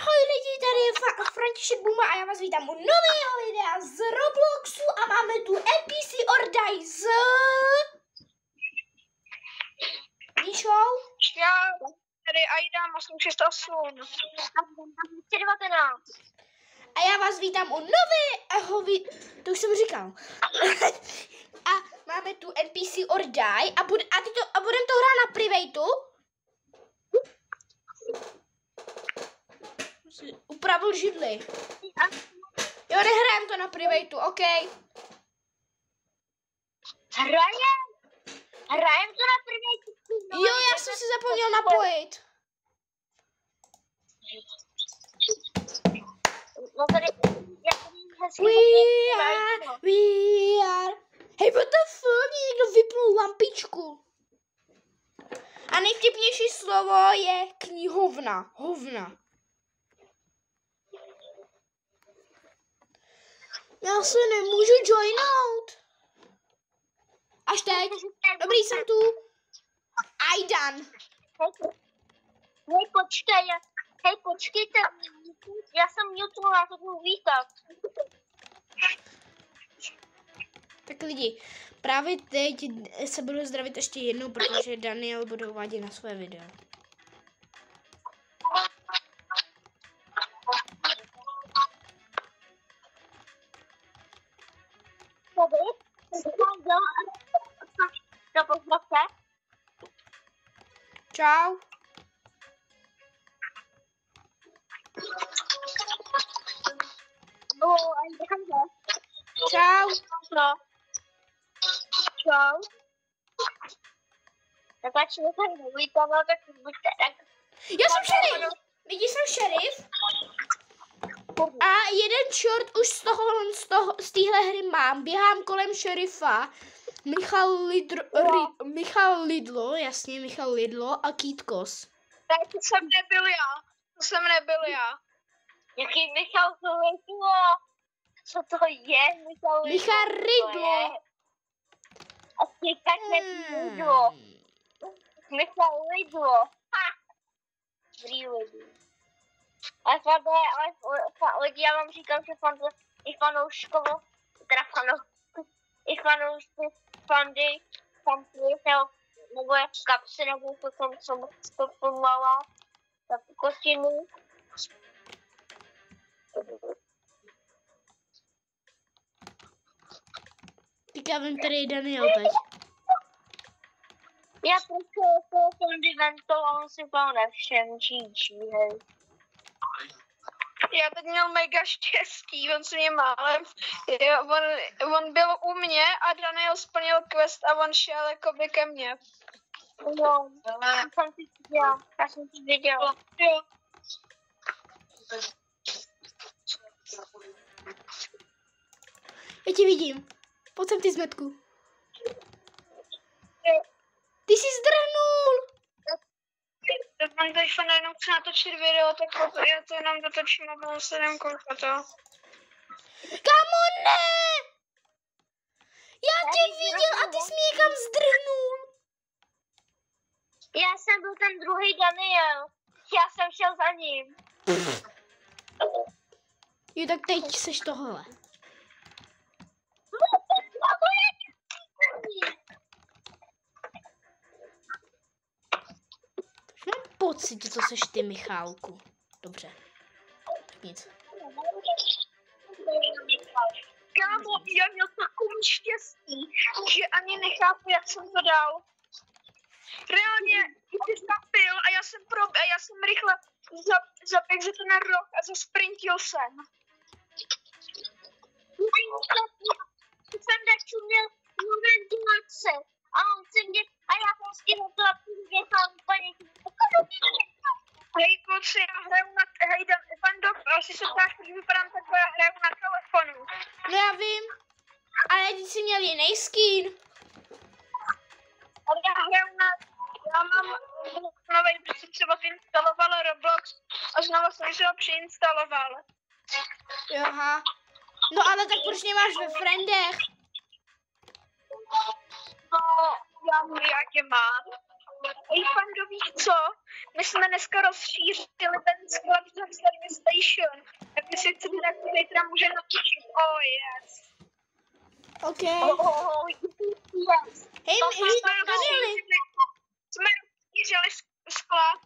Ahoj lidi, tady je František Buma a já vás vítám u nového videa z Robloxu a máme tu NPC or Die z... Míšou? Já tady Aida 868. 19. A já vás vítám u nového to už jsem říkal. A máme tu NPC or Die a budeme to hrát na privatu. Upravil židli. Jo, nehrajem to na privatu, OK. Hrajem to na privatu. Jo, já jsem si zapomněl napojit. No tady, we are. Hej, what the fuck, mě někdo vypnul lampičku. A nejvtipnější slovo je knihovna. Hovna. Já se nemůžu joinout. Až teď. Dobrý, jsem tu. Aidan. Hej, počkejte. Já jsem YouTube, já to budu vítat. Tak lidi, právě teď se budu zdravit ještě jednou, protože Daniel bude uvádět na své video. Čau. Čau. No. Čau. Tak ať se tady nevítala, tak buďte tak. Já jsem šerif. Lidi, jsem šerif. A jeden short už z téhle hry mám. Běhám kolem šerifa. Michal Lidlo, jasně, Michal Lidlo a Kýtkos. Tak to jsem nebyl já. Jaký Michal Lidlo? Co to je, Michal Lidlo? Michal Lidlo. A ty tak Lidlo. Michal Lidlo. Ha! Dobrý lidi. Ale lidi, já vám říkám, že i fanouškovo, fandy, nebo jak kapsy, nebo to pomala, tak kostiny. Tak já vím, tady je Daniel teď. Já prostě fandy ventoval, on si to nevšem, hej. Já teď měl mega štěstí, on se mě málem, on byl u mě a Daniel splnil quest a on šel jakoby ke mně. Jo, já jsem ti viděl. Jo. Já tě vidím. Pojď sem ty zmetku. Ty jsi zdrhnul. Mám teď jenom chci natočit video, tak já to jenom dotočím a budu se jdem koukat to. Kámo, ne! Já tě viděl a ty jsi mě někam zdrhnul. Já jsem byl ten druhý Daniel. Já jsem šel za ním. Jo, tak teď seš tohle. Mám pocit, že to seš ty, Michálku. Dobře. Tak nic. Kámo, já měl takový štěstí, že ani nechápu, jak jsem to dal. Reálně, když jsi zapil a já jsem rychle zaběhl to na roh a zasprintil jsem. Jsem nečuměl ventilace a on se mě, a já prostě ho to věchal úplně. Hej, kluci, já hraju na, hej, Vandov, asi se ptáš, proč vypadám takhle, já hraju na telefonu. No já vím, ale ty jsi měl jiný skin. Ale já mám nový, protože třeba instaloval Roblox a znovu jsem si ho přeinstaloval. Aha. No ale tak proč nemáš ve friendech? No, já tě mám. Ej, Fando, víš co? My jsme dneska rozšířili ten sklad za servis PlayStation. Tak si chcete, tak to zítra může natočit. Oh, yes. OK. Oh, yes. Hej, Danieli. Jsme rozjížděli sklad.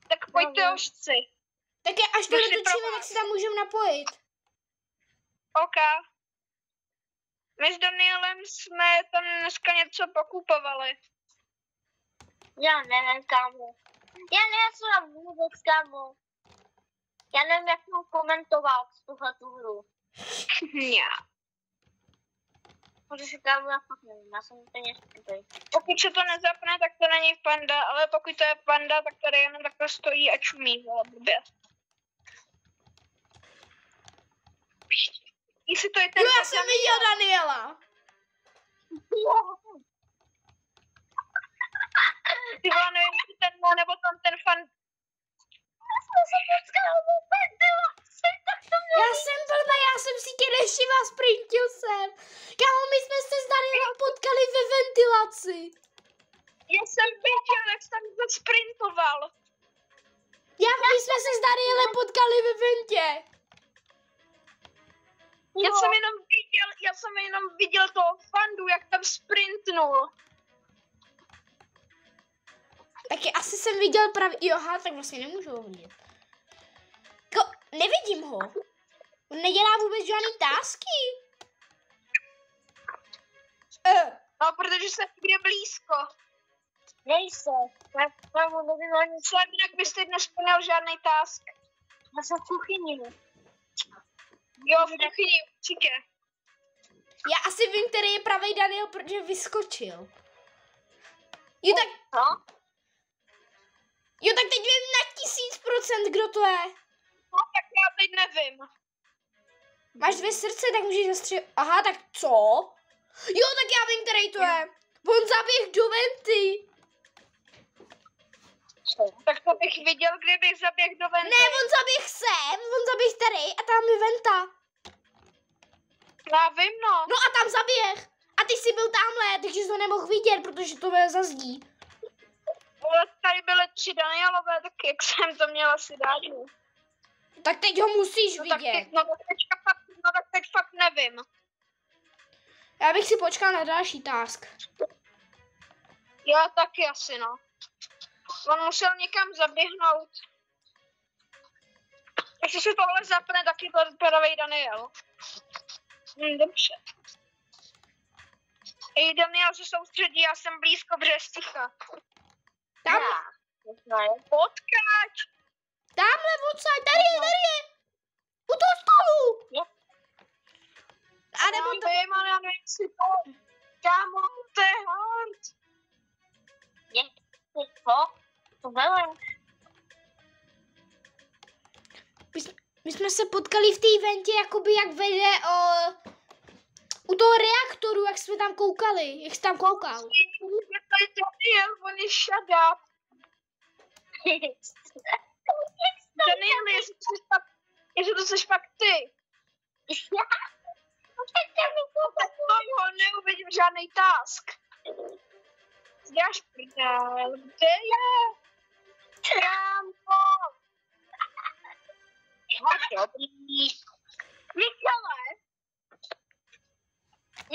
Tak pojďte hořci. Tak až to dotočíme, tak si tam můžeme napojit. OK. My s Danielem jsme tam dneska něco pokupovali. Já nevím, kámo. Já nejsem vůbec, kámo. Já nevím, jak mám komentovat tuhle tu hru. Já. Protože kámo, já fakt nevím, já jsem úplně stupid. Pokud se to nezapne, tak to není panda, ale pokud to je panda, tak tady jenom takhle stojí a čumí, vole, blbě. Jestli to je ten... Jo, já jsem viděl Daniela. Ty vole, nevím, jestli ten má, nebo tam ten fan... Já jsem blbá, já jsem si tě nešivá, sprintil jsem. Kámo, my jsme se s Danielem potkali ve ventilaci. Já jsem viděl, jak jsem zasprintoval. My jsme se s Danielem potkali ve ventě. Já jsem jenom viděl toho fandu, jak tam sprintnul. Taky asi jsem viděl právě, joha, tak vlastně nemůžu ho vidět. Nevidím ho. On nedělá vůbec žádný tásky. No, protože jsem někde blízko. Nejsem. Já kámo, nevím ani co. Sám jinak byste nesplnil žádný task. Já jsem v kuchyni. Jo, v kuchyni, určitě. Já asi vím, který je pravý Daniel, protože vyskočil. Jo, tak... Co? Jo, tak teď vím na 1000%, kdo to je. No, tak já teď nevím. Máš 2 srdce, tak můžeš zastřelit. Aha, tak co? Jo, tak já vím, který to je. On zaběh do venty. Tak to bych viděl, kdybych zaběhl do venty. Ne, on zaběh sem, on zaběh tady a tam je venta. Já vím, no. No a tam zaběh. A ty jsi byl tamhle, takže jsi to nemohl vidět, protože to je za zdí. Ale tady byly 3 Danielové, tak jak jsem to měla si dát. No. Tak teď ho musíš Tak vidět. tak teď fakt nevím. Já bych si počkal na další task. Já taky asi, no. On musel někam zaběhnout. Jestli se tohle zapne, tak je to pravej Daniel. Dobře. Ej, Daniel se soustředí, já jsem blízko břesticha. Tam, Potkáč! tamhle odsaď, tady je. U toho stolu. A nebo to... Vím, ale já nevím, si to... Kámo, to je hard. Co? To velem. My jsme se potkali v té ventě, jakoby jak vede u toho reaktoru, jak jsme tam koukali, jak jsi tam koukal. To je Daniel, on je shut up. Daniel, jestli to jsi pak ty. Tak toho neuvidím žádný task. Dáš prdel, kde je? Kámo. No dobrý. Michale,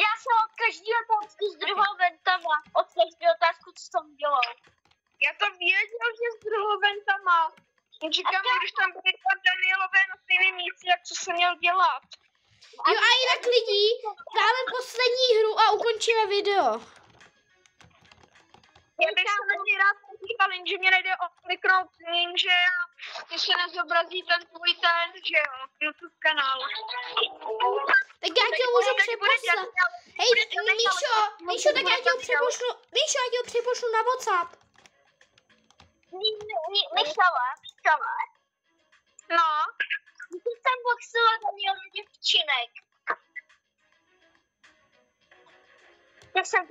já jsem od každý otázky z druhého ventama. Od každé otázku, co jsem dělal. Já to věděl, že s druhou ventama. Říkám, když tam byly 2 Danielové na stejném místě, jak co jsem měl dělat. Jo a jinak lidi, dáme poslední hru a ukončíme video. Já bych se na něj rád podíval, jenže mě nejde okliknout, jenže když se nezobrazí ten tvůj ten, že jo, YouTube kanál. Tak já ti ho můžu přeposlat. Hej, Míšo, tak já ti ho přepošlu, Míšo, já ti ho přepošlu na WhatsApp. Michale. No, Ty jsem boxoval Daniel děvčinek. Já jsem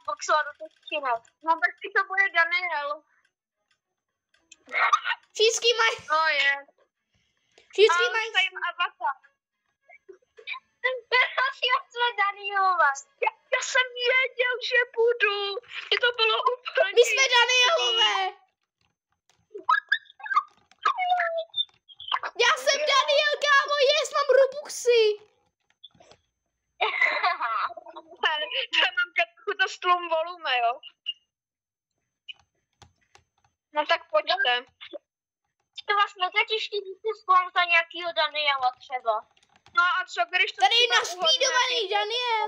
boxoval do děvčinek. no tak si to bude Daniel. Všichni mají, No je. všichni A mají, už tady má avatar. Já jsem Danielova. Já jsem věděl, že budu. Je to bylo úplně... my jsme Danielové. nechte. Třeba jsme teď 4 sklon za nějakýho Daniela třeba. No a co, když to Tady je třeba naspídovaný uhodne, Daniel.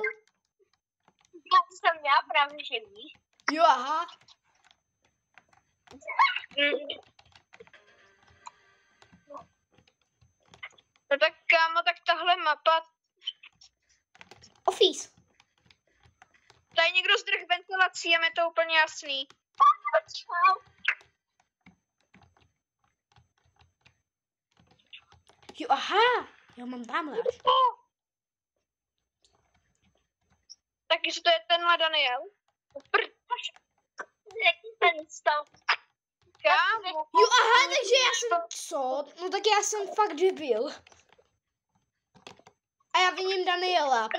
Já to jsem já právě, že víš. Jo, aha. No tak kámo, tak tahle mapa, Office. tady někdo zdrh ventilací, je mi to úplně jasný. Jo, aha. Jo, mám tamhle až. Tak jestli to je tenhle Daniel. Jaký ten stav? Kámo, Jo, aha, takže já jsem, co? No tak já jsem fakt debil. A já viním Daniela.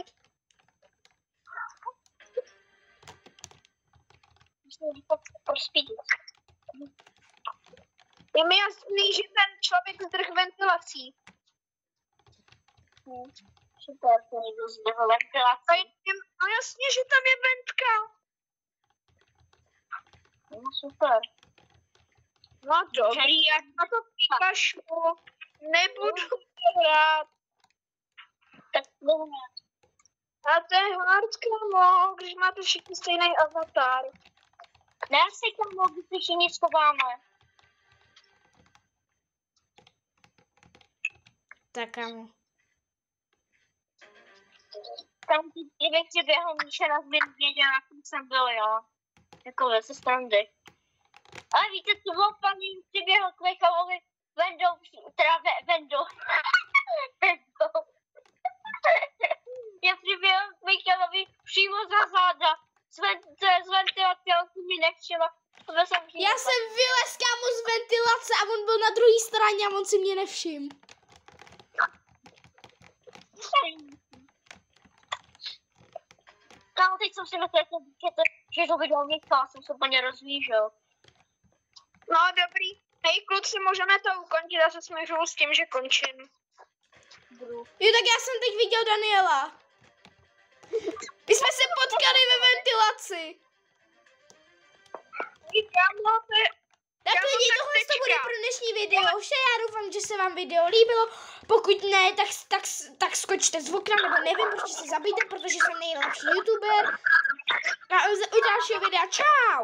je mi jasný, že ten člověk zdrh ventilací. Super, to někdo zdrhl A ventilaci. no jasně, že tam je ventka. No, super. No dobrý, jak na to vykašlu. Nebudu hrát. Tak dlouho. A to je hard, kámo, když máte všichni stejný avatar. Ne, si tam mohl být všichni schováme. Tak kámo. Tam ty kdybych si běhl Míša na zbyt věděl, jak jsem byl, jo. Jako ve se strandy. Ale víte, co bylo paní, si běhl k Michalovi Vendou, teda Vendou. Vendou. Já přiběhl k Michalovi přímo za záda. Z ventilace, ale jsem mi nevšimla. Já jsem vylez kámo z ventilace a on byl na druhé straně a on si mě nevšiml. Kámo, teď jsem si myslel, že to viděl Michal, jsem se úplně rozvížel. No dobrý. Hej kluci, můžeme to ukončit, já se směřuju s tím, že končím. Jo, tak já jsem teď viděl Daniela. My jsme se potkali ve ventilaci. Kámo, to je... Tak Kámo, lidi, tak tohle to bude tečka. pro dnešní video vše. Já doufám, že se vám video líbilo. Pokud ne, tak skočte z okna, nebo nevím, prostě se zabijte, protože jsem nejlepší youtuber. A u dalšího videa, čau!